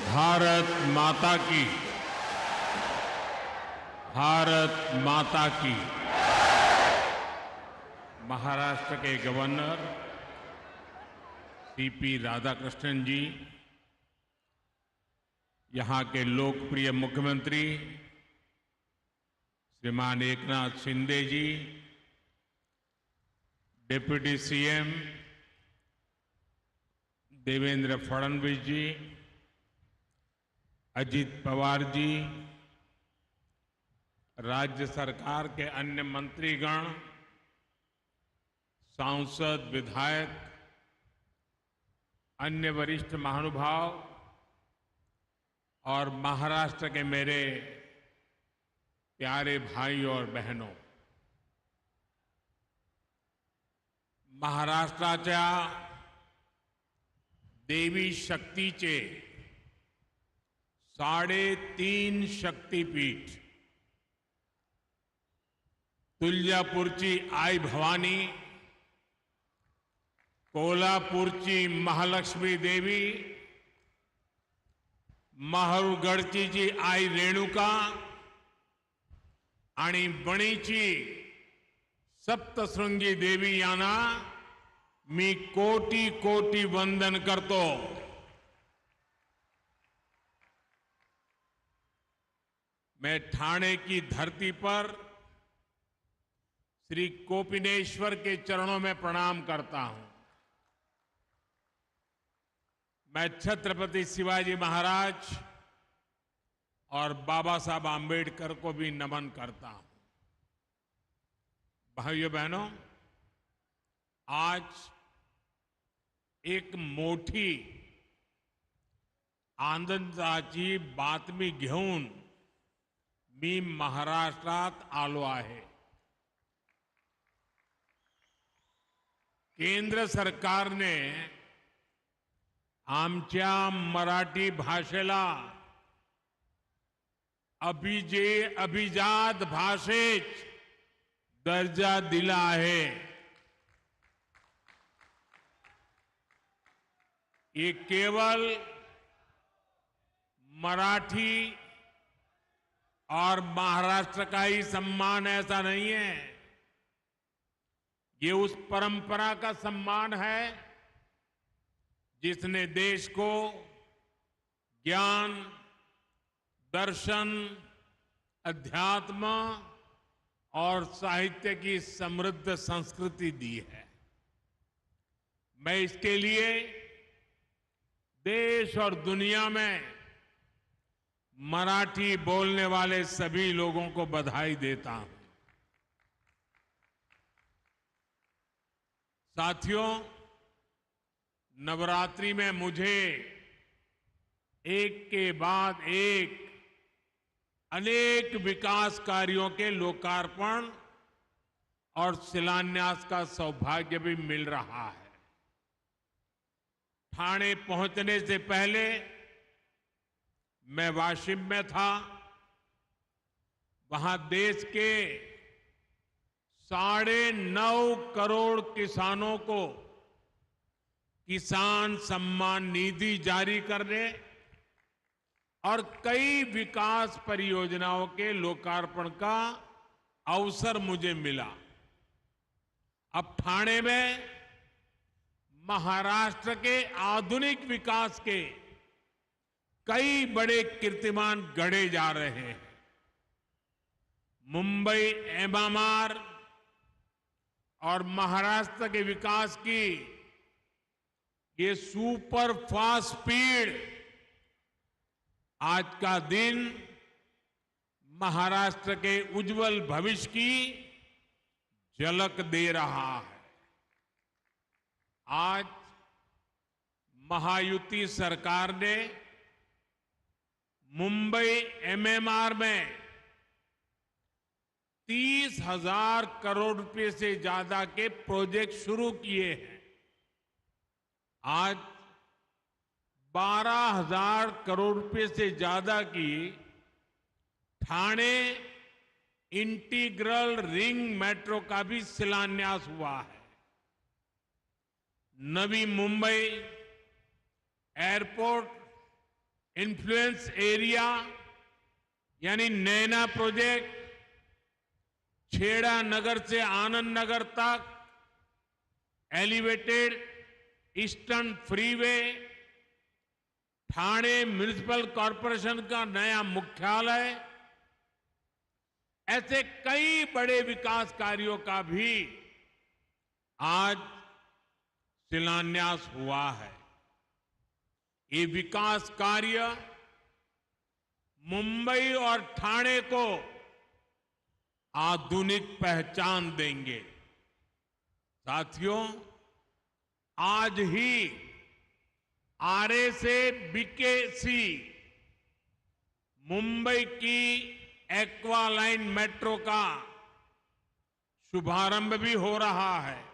भारत माता की। भारत माता की। महाराष्ट्र के गवर्नर सीपी राधाकृष्णन जी, यहां के लोकप्रिय मुख्यमंत्री श्रीमान एकनाथ शिंदे जी, डिप्टी सीएम देवेंद्र फडणवीस जी, अजित पवार जी, राज्य सरकार के अन्य मंत्रीगण, सांसद, विधायक, अन्य वरिष्ठ महानुभाव और महाराष्ट्र के मेरे प्यारे भाई और बहनों, महाराष्ट्राच्या देवी शक्तीचे 3.5 शक्तीपीठ तुळजापूरची आई भवानी, कोल्हापूरची महालक्ष्मी देवी, माहुरगडची जी आई रेणुका आणि बणीची सप्तशृंगी देवी यांना मी कोटी कोटी वंदन करतो। मैं ठाणे की धरती पर श्री कोपिनेश्वर के चरणों में प्रणाम करता हूं। मैं छत्रपति शिवाजी महाराज और बाबा साहब आम्बेडकर को भी नमन करता हूं। भाइयों बहनों, आज एक मोठी आनंदाची बातमी घेऊन मी महाराष्ट्रात आलो आहे। केंद्र सरकारने आमच्या मराठी भाषेला अभिजात भाषेत दर्जा दिला आहे। ये केवल मराठी और महाराष्ट्र का ही सम्मान ऐसा नहीं है, ये उस परंपरा का सम्मान है जिसने देश को ज्ञान, दर्शन, अध्यात्म और साहित्य की समृद्ध संस्कृति दी है। मैं इसके लिए देश और दुनिया में मराठी बोलने वाले सभी लोगों को बधाई देता हूं। साथियों, नवरात्रि में मुझे एक के बाद एक अनेक विकास कार्यों के लोकार्पण और शिलान्यास का सौभाग्य भी मिल रहा है। ठाणे पहुंचने से पहले मैं वाशिम में था। वहां देश के 9.5 करोड़ किसानों को किसान सम्मान निधि जारी करने और कई विकास परियोजनाओं के लोकार्पण का अवसर मुझे मिला। अब ठाणे में महाराष्ट्र के आधुनिक विकास के कई बड़े कीर्तिमान गढ़े जा रहे हैं। मुंबई एमएमआर और महाराष्ट्र के विकास की ये सुपर फास्ट स्पीड आज का दिन महाराष्ट्र के उज्जवल भविष्य की झलक दे रहा है। आज महायुति सरकार ने मुंबई एमएमआर में 30,000 करोड़ रुपए से ज्यादा के प्रोजेक्ट शुरू किए हैं। आज 12,000 करोड़ रुपए से ज्यादा की ठाणे इंटीग्रल रिंग मेट्रो का भी शिलान्यास हुआ है। Navi Mumbai airport influence area यानी नैना प्रोजेक्ट, छेड़ा नगर से आनंद नगर तक elevated eastern freeway, Thane municipal corporation का नया मुख्यालय, ऐसे कई बड़े विकास कार्यों का भी आज शिलान्यास हुआ है। ये विकास कार्य मुंबई और ठाणे को आधुनिक पहचान देंगे। साथियों, आज ही आरए से बीकेसी मुंबई की एक्वा लाइन मेट्रो का शुभारंभ भी हो रहा है।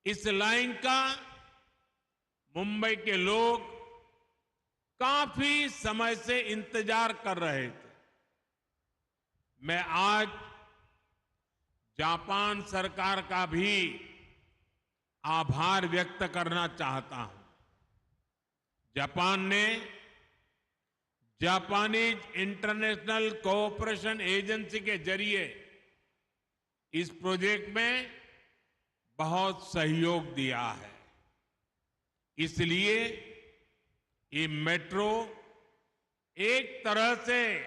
इस लाइन का मुंबई के लोग काफी समय से इंतजार कर रहे थे। मैं आज जापान सरकार का भी आभार व्यक्त करना चाहता हूं। जापान ने जापानीज इंटरनेशनल कोऑपरेशन एजेंसी के जरिए इस प्रोजेक्ट में बहुत सहयोग दिया है। इसलिए ये मेट्रो एक तरह से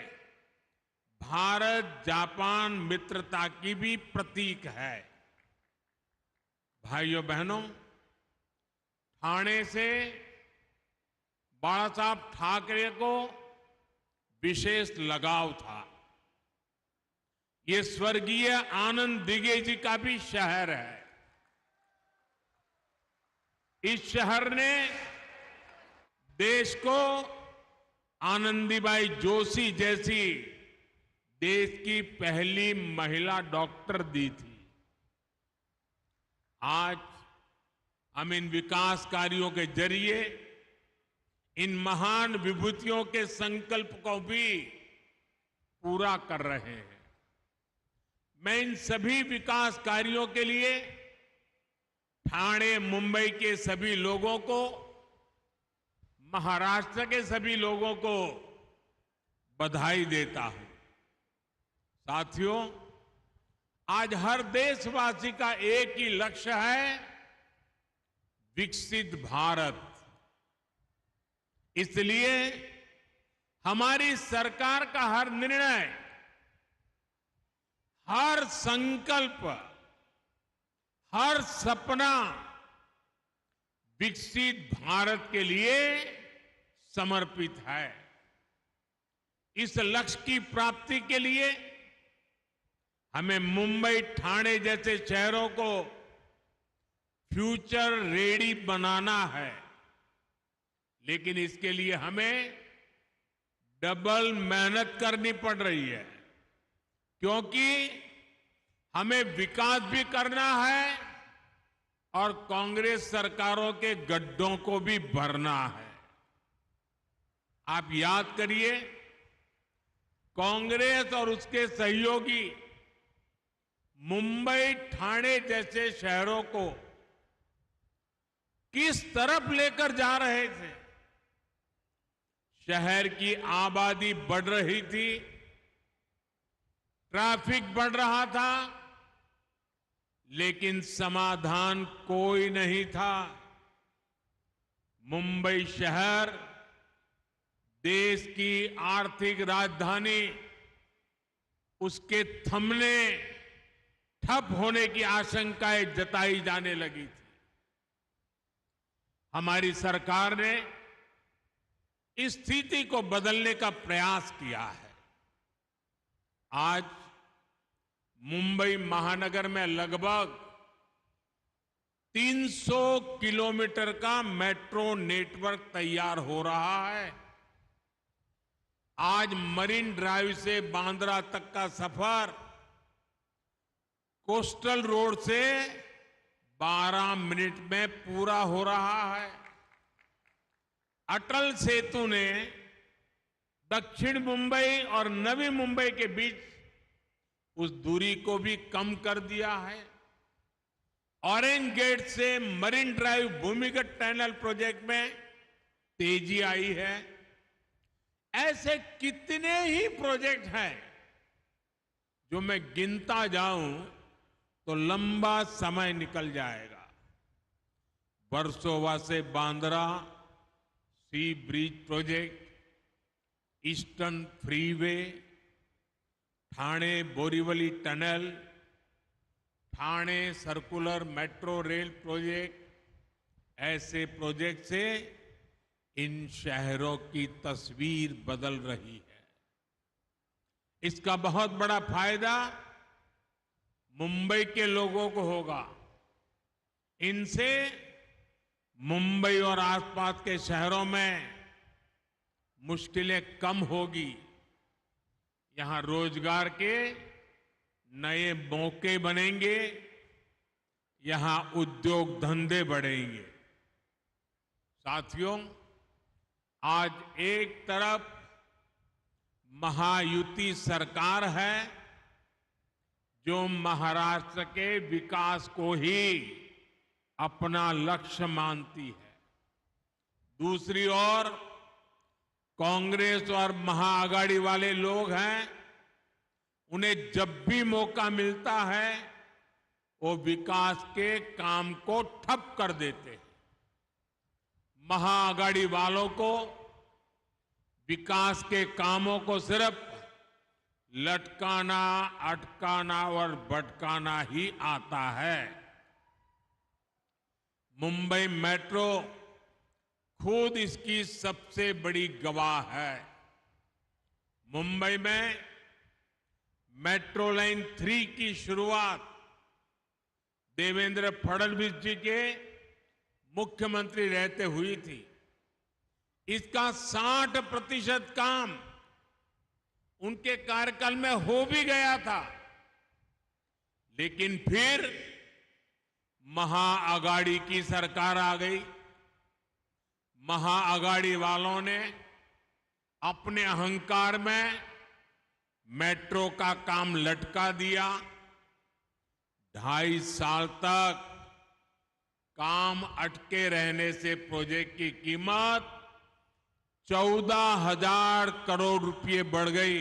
भारत जापान मित्रता की भी प्रतीक है। भाइयों बहनों, ठाणे से बाला साहब ठाकरे को विशेष लगाव था। ये स्वर्गीय आनंद दिघे जी का भी शहर है। इस शहर ने देश को आनंदीबाई जोशी जैसी देश की पहली महिला डॉक्टर दी थी। आज हम इन विकास कार्यों के जरिए इन महान विभूतियों के संकल्प को भी पूरा कर रहे हैं। मैं इन सभी विकास कार्यों के लिए ठाणे मुंबई के सभी लोगों को, महाराष्ट्र के सभी लोगों को बधाई देता हूं। साथियों, आज हर देशवासी का एक ही लक्ष्य है, विकसित भारत। इसलिए हमारी सरकार का हर निर्णय, हर संकल्प, हर सपना विकसित भारत के लिए समर्पित है। इस लक्ष्य की प्राप्ति के लिए हमें मुंबई, ठाणे जैसे शहरों को फ्यूचर रेडी बनाना है। लेकिन इसके लिए हमें डबल मेहनत करनी पड़ रही है, क्योंकि हमें विकास भी करना है और कांग्रेस सरकारों के गड्ढों को भी भरना है। आप याद करिए, कांग्रेस और उसके सहयोगी मुंबई, ठाणे जैसे शहरों को किस तरफ लेकर जा रहे थे। शहर की आबादी बढ़ रही थी, ट्रैफिक बढ़ रहा था, लेकिन समाधान कोई नहीं था। मुंबई शहर देश की आर्थिक राजधानी, उसके थमने, ठप होने की आशंकाएं जताई जाने लगी थी। हमारी सरकार ने इस स्थिति को बदलने का प्रयास किया है। आज मुंबई महानगर में लगभग 300 किलोमीटर का मेट्रो नेटवर्क तैयार हो रहा है। आज मरीन ड्राइव से बांद्रा तक का सफर कोस्टल रोड से 12 मिनट में पूरा हो रहा है। अटल सेतु ने दक्षिण मुंबई और नवी मुंबई के बीच उस दूरी को भी कम कर दिया है। ऑरेंज गेट से मरीन ड्राइव भूमिगत टनल प्रोजेक्ट में तेजी आई है। ऐसे कितने ही प्रोजेक्ट हैं जो मैं गिनता जाऊं तो लंबा समय निकल जाएगा। वर्सोवा से Bandra sea bridge project, eastern freeway, Thane Borivali tunnel, Thane circular metro rail project, ऐसे प्रोजेक्ट से इन शहरों की तस्वीर बदल रही है। इसका बहुत बड़ा फायदा मुंबई के लोगों को होगा। इनसे मुंबई और आसपास के शहरों में मुश्किलें कम होगी। यहां रोजगार के नए मौके बनेंगे, यहां उद्योग धंधे बढ़ेंगे। साथियों, आज एक तरफ महायुति सरकार है जो महाराष्ट्र के विकास को ही अपना लक्ष्य मानती है। दूसरी ओर कांग्रेस और महाआघाड़ी वाले लोग हैं, उन्हें जब भी मौका मिलता है वो विकास के काम को ठप कर देते हैं। महाआघाड़ी वालों को विकास के कामों को सिर्फ लटकाना, अटकाना और भटकाना ही आता है। मुंबई मेट्रो खुद इसकी सबसे बड़ी गवाह है। मुंबई में मेट्रो लाइन 3 की शुरुआत देवेंद्र फडणवीस जी के मुख्यमंत्री रहते हुई थी। इसका 60% काम उनके कार्यकाल में हो भी गया था, लेकिन फिर महाआघाड़ी की सरकार आ गई। महाआघाड़ी वालों ने अपने अहंकार में मेट्रो का काम लटका दिया। 2.5 साल तक काम अटके रहने से प्रोजेक्ट की कीमत 14,000 करोड़ रुपए बढ़ गई।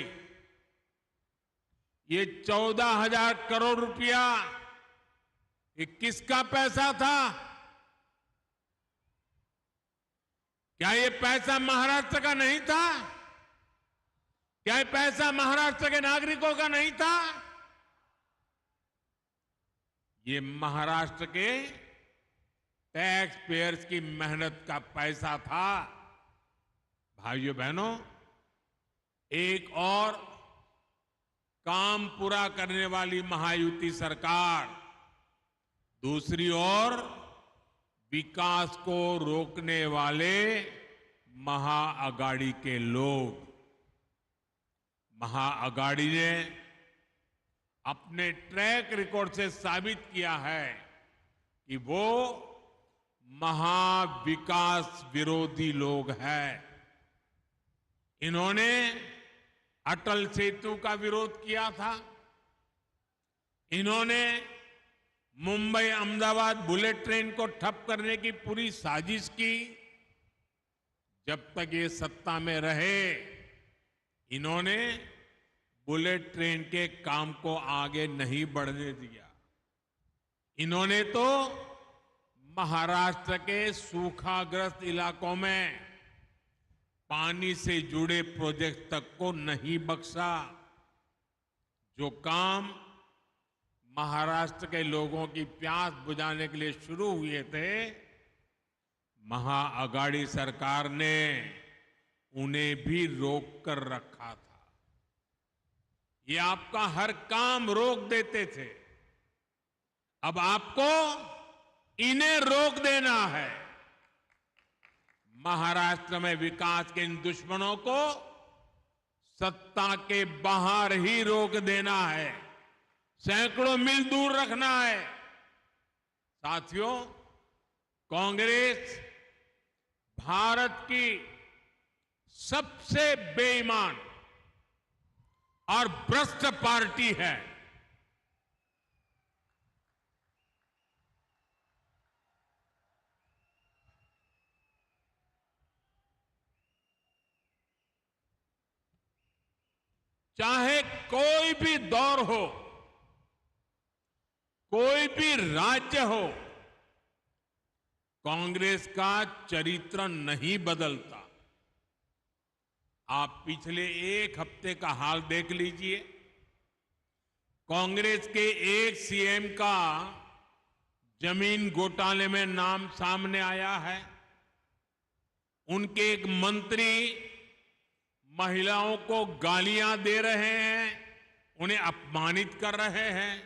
ये 14,000 करोड़ रुपया ये किसका पैसा था? क्या ये पैसा महाराष्ट्र का नहीं था? क्या ये पैसा महाराष्ट्र के नागरिकों का नहीं था? ये महाराष्ट्र के टैक्स पेयर्स की मेहनत का पैसा था। भाइयों बहनों, एक और काम पूरा करने वाली महायुति सरकार, दूसरी ओर विकास को रोकने वाले महाआघाड़ी के लोग। महाआघाड़ी ने अपने ट्रैक रिकॉर्ड से साबित किया है कि वो महाविकास विरोधी लोग हैं। इन्होंने अटल सेतु का विरोध किया था। इन्होंने मुंबई अहमदाबाद बुलेट ट्रेन को ठप करने की पूरी साजिश की। जब तक ये सत्ता में रहे, इन्होंने बुलेट ट्रेन के काम को आगे नहीं बढ़ने दिया। इन्होंने तो महाराष्ट्र के सूखाग्रस्त इलाकों में पानी से जुड़े प्रोजेक्ट तक को नहीं बख्शा। जो काम महाराष्ट्र के लोगों की प्यास बुझाने के लिए शुरू हुए थे, महाआघाड़ी सरकार ने उन्हें भी रोक कर रखा था। ये आपका हर काम रोक देते थे। अब आपको इन्हें रोक देना है। महाराष्ट्र में विकास के इन दुश्मनों को सत्ता के बाहर ही रोक देना है, सैकड़ों मील दूर रखना है। साथियों, कांग्रेस भारत की सबसे बेईमान और भ्रष्ट पार्टी है। चाहे कोई भी दौर हो, कोई भी राज्य हो, कांग्रेस का चरित्र नहीं बदलता। आप पिछले एक हफ्ते का हाल देख लीजिए। कांग्रेस के एक सीएम का जमीन घोटाले में नाम सामने आया है। उनके एक मंत्री महिलाओं को गालियां दे रहे हैं, उन्हें अपमानित कर रहे हैं।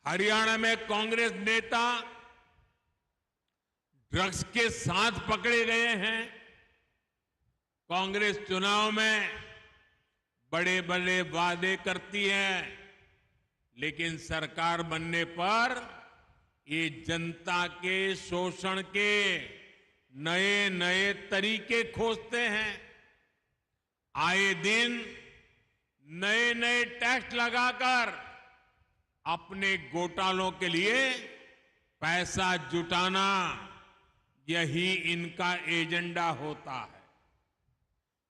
हरियाणा में कांग्रेस नेता ड्रग्स के साथ पकड़े गए हैं। कांग्रेस चुनाव में बड़े बड़े वादे करती है, लेकिन सरकार बनने पर ये जनता के शोषण के नए नए तरीके खोजते हैं। आए दिन नए नए टैक्स लगाकर अपने घोटालों के लिए पैसा जुटाना, यही इनका एजेंडा होता है।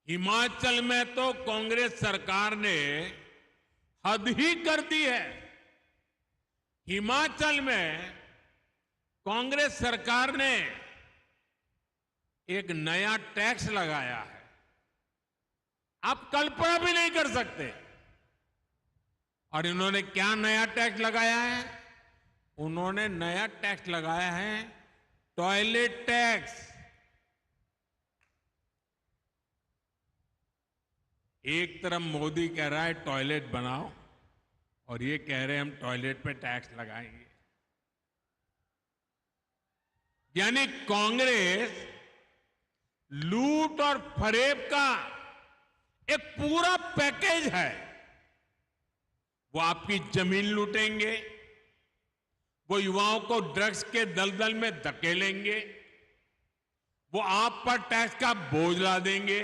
हिमाचल में तो कांग्रेस सरकार ने हद ही कर दी है। हिमाचल में कांग्रेस सरकार ने एक नया टैक्स लगाया है, आप कल्पना भी नहीं कर सकते। और इन्होंने क्या नया टैक्स लगाया है? उन्होंने नया टैक्स लगाया है टॉयलेट टैक्स। एक तरफ मोदी कह रहा है टॉयलेट बनाओ, और ये कह रहे हैं हम टॉयलेट पे टैक्स लगाएंगे। यानी कांग्रेस लूट और फरेब का एक पूरा पैकेज है। वो आपकी जमीन लूटेंगे, वो युवाओं को ड्रग्स के दलदल में धकेलेंगे, वो आप पर टैक्स का बोझ ला देंगे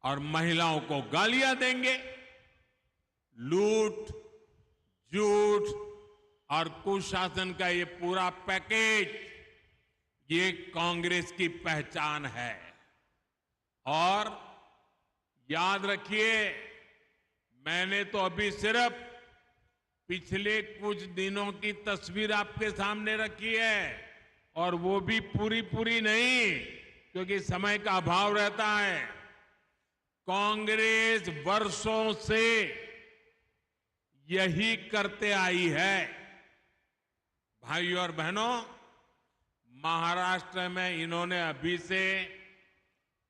और महिलाओं को गालियां देंगे। लूट, झूठ और कुशासन का ये पूरा पैकेज, ये कांग्रेस की पहचान है। और याद रखिए, मैंने तो अभी सिर्फ पिछले कुछ दिनों की तस्वीर आपके सामने रखी है, और वो भी पूरी पूरी नहीं, क्योंकि समय का अभाव रहता है। कांग्रेस वर्षों से यही करते आई है। भाइयों और बहनों, महाराष्ट्र में इन्होंने अभी से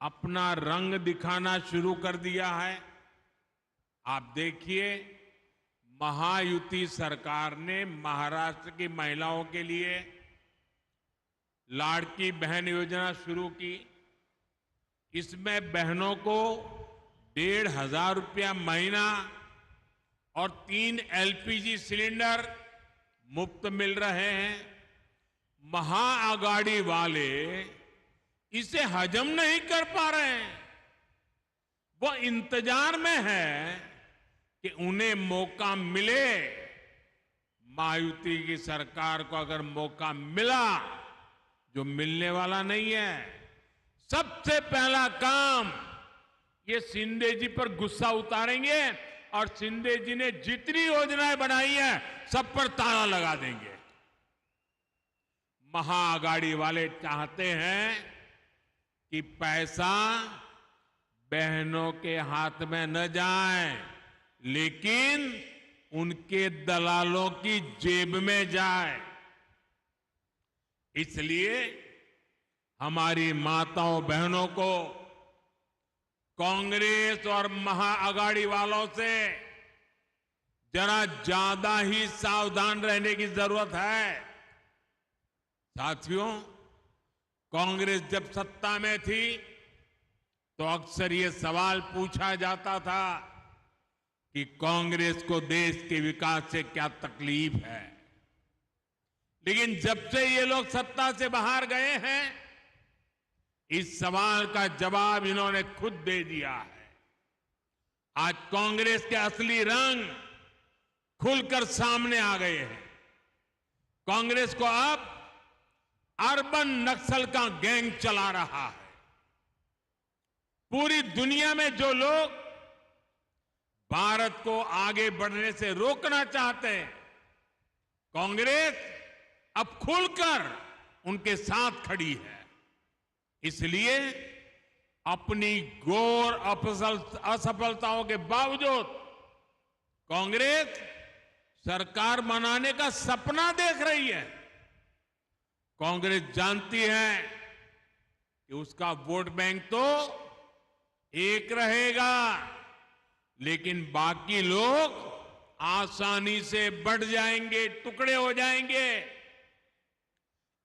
अपना रंग दिखाना शुरू कर दिया है। आप देखिए, महायुति सरकार ने महाराष्ट्र की महिलाओं के लिए लाड़की बहन योजना शुरू की। इसमें बहनों को 1,500 रुपया महीना और 3 एलपीजी सिलेंडर मुफ्त मिल रहे हैं। महाआघाड़ी वाले इसे हजम नहीं कर पा रहे हैं। वो इंतजार में है कि उन्हें मौका मिले। महायुति की सरकार को अगर मौका मिला, जो मिलने वाला नहीं है, सबसे पहला काम ये शिंदे जी पर गुस्सा उतारेंगे और शिंदे जी ने जितनी योजनाएं बनाई हैं सब पर ताला लगा देंगे। महाआघाड़ी वाले चाहते हैं कि पैसा बहनों के हाथ में न जाए, लेकिन उनके दलालों की जेब में जाए। इसलिए हमारी माताओं बहनों को कांग्रेस और महाआघाड़ी वालों से जरा ज्यादा ही सावधान रहने की जरूरत है। साथियों, कांग्रेस जब सत्ता में थी तो अक्सर ये सवाल पूछा जाता था कि कांग्रेस को देश के विकास से क्या तकलीफ है। लेकिन जब से ये लोग सत्ता से बाहर गए हैं, इस सवाल का जवाब इन्होंने खुद दे दिया है। आज कांग्रेस के असली रंग खुलकर सामने आ गए हैं। कांग्रेस को अब अर्बन नक्सल का गैंग चला रहा है। पूरी दुनिया में जो लोग भारत को आगे बढ़ने से रोकना चाहते हैं। कांग्रेस अब खुलकर उनके साथ खड़ी है। इसलिए अपनी घोर असफलताओं के बावजूद कांग्रेस सरकार बनाने का सपना देख रही है। कांग्रेस जानती है कि उसका वोट बैंक तो एक रहेगा, लेकिन बाकी लोग आसानी से बढ़ जाएंगे, टुकड़े हो जाएंगे।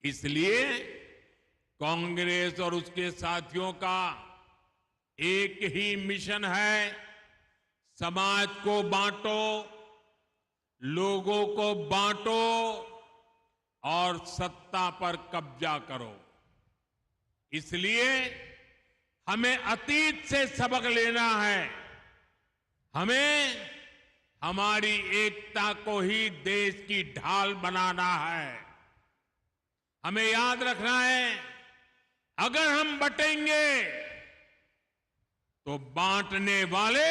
इसलिए कांग्रेस और उसके साथियों का एक ही मिशन है, समाज को बांटो, लोगों को बांटो और सत्ता पर कब्जा करो। इसलिए हमें अतीत से सबक लेना है। हमें हमारी एकता को ही देश की ढाल बनाना है। हमें याद रखना है, अगर हम बटेंगे तो बांटने वाले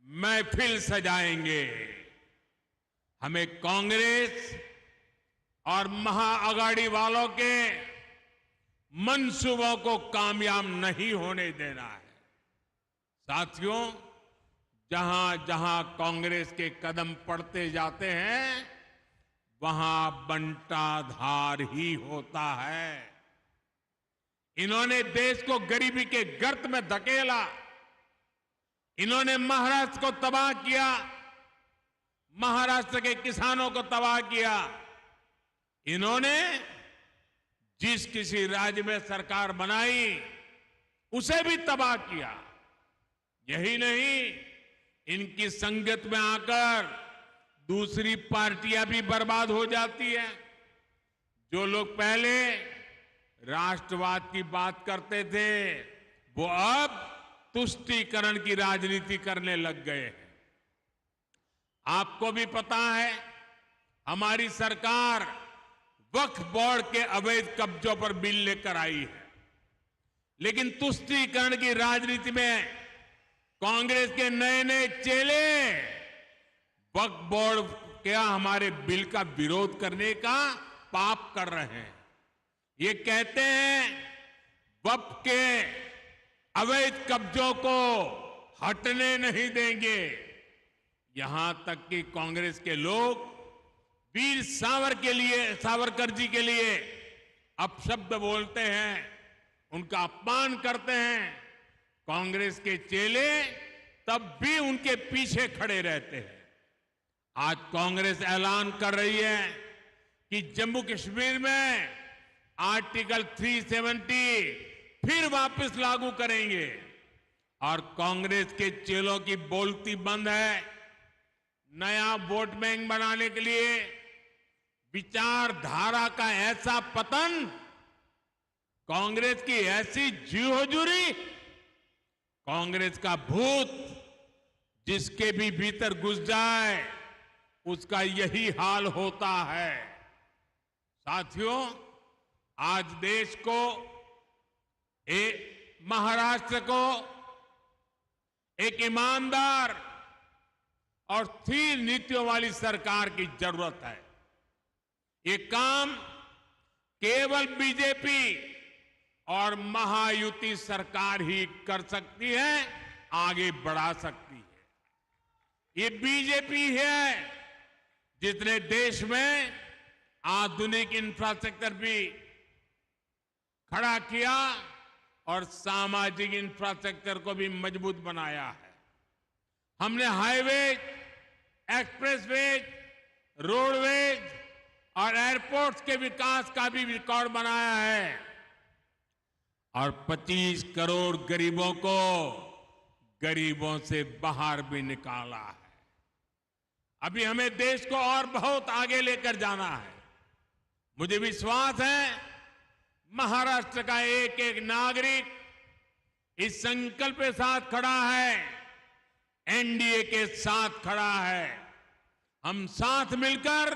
महफिल सजाएंगे। हमें कांग्रेस और महाअघाड़ी वालों के मंसूबों को कामयाब नहीं होने देना है। साथियों, जहां जहां कांग्रेस के कदम पड़ते जाते हैं, वहां बंटाधार ही होता है। इन्होंने देश को गरीबी के गर्त में धकेला। इन्होंने महाराष्ट्र को तबाह किया, महाराष्ट्र के किसानों को तबाह किया। इन्होंने जिस किसी राज्य में सरकार बनाई उसे भी तबाह किया। यही नहीं, इनकी संगत में आकर दूसरी पार्टियां भी बर्बाद हो जाती है। जो लोग पहले राष्ट्रवाद की बात करते थे, वो अब तुष्टीकरण की राजनीति करने लग गए हैं। आपको भी पता है, हमारी सरकार वक्फ बोर्ड के अवैध कब्जों पर बिल लेकर आई है, लेकिन तुष्टीकरण की राजनीति में कांग्रेस के नए नए चेले वक्फ बोर्ड क्या हमारे बिल का विरोध करने का पाप कर रहे हैं। ये कहते हैं वक्फ के अवैध कब्जों को हटने नहीं देंगे। यहां तक कि कांग्रेस के लोग वीर सावरकर जी के लिए अपशब्द बोलते हैं, उनका अपमान करते हैं। कांग्रेस के चेले तब भी उनके पीछे खड़े रहते हैं। आज कांग्रेस ऐलान कर रही है कि जम्मू कश्मीर में आर्टिकल 370 फिर वापस लागू करेंगे, और कांग्रेस के चेलों की बोलती बंद है। नया वोट बैंक बनाने के लिए विचारधारा का ऐसा पतन, कांग्रेस की ऐसी जी हुजूरी, कांग्रेस का भूत जिसके भी भीतर घुस जाए उसका यही हाल होता है। साथियों, आज देश को, महाराष्ट्र को एक ईमानदार और स्थिर नीतियों वाली सरकार की जरूरत है। ये काम केवल बीजेपी और महायुति सरकार ही कर सकती है, आगे बढ़ा सकती है। ये बीजेपी है जिसने देश में आधुनिक इंफ्रास्ट्रक्चर भी खड़ा किया और सामाजिक इंफ्रास्ट्रक्चर को भी मजबूत बनाया है। हमने हाईवेज, एक्सप्रेसवेज, रोडवेज और एयरपोर्ट्स के विकास का भी रिकॉर्ड बनाया है, और 25 करोड़ गरीबों को गरीबों से बाहर भी निकाला है। अभी हमें देश को और बहुत आगे लेकर जाना है। मुझे विश्वास है महाराष्ट्र का एक एक नागरिक इस संकल्प के साथ खड़ा है, एनडीए के साथ खड़ा है। हम साथ मिलकर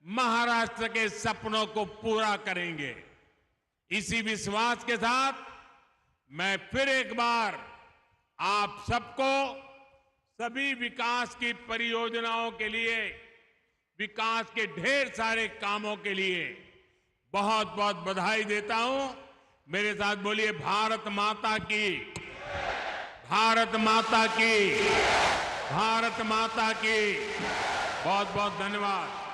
महाराष्ट्र के सपनों को पूरा करेंगे। इसी विश्वास के साथ मैं फिर एक बार आप सबको सभी विकास की परियोजनाओं के लिए, विकास के ढेर सारे कामों के लिए बहुत बहुत बधाई देता हूं। मेरे साथ बोलिए भारत माता की, भारत माता की, भारत माता की। बहुत बहुत धन्यवाद।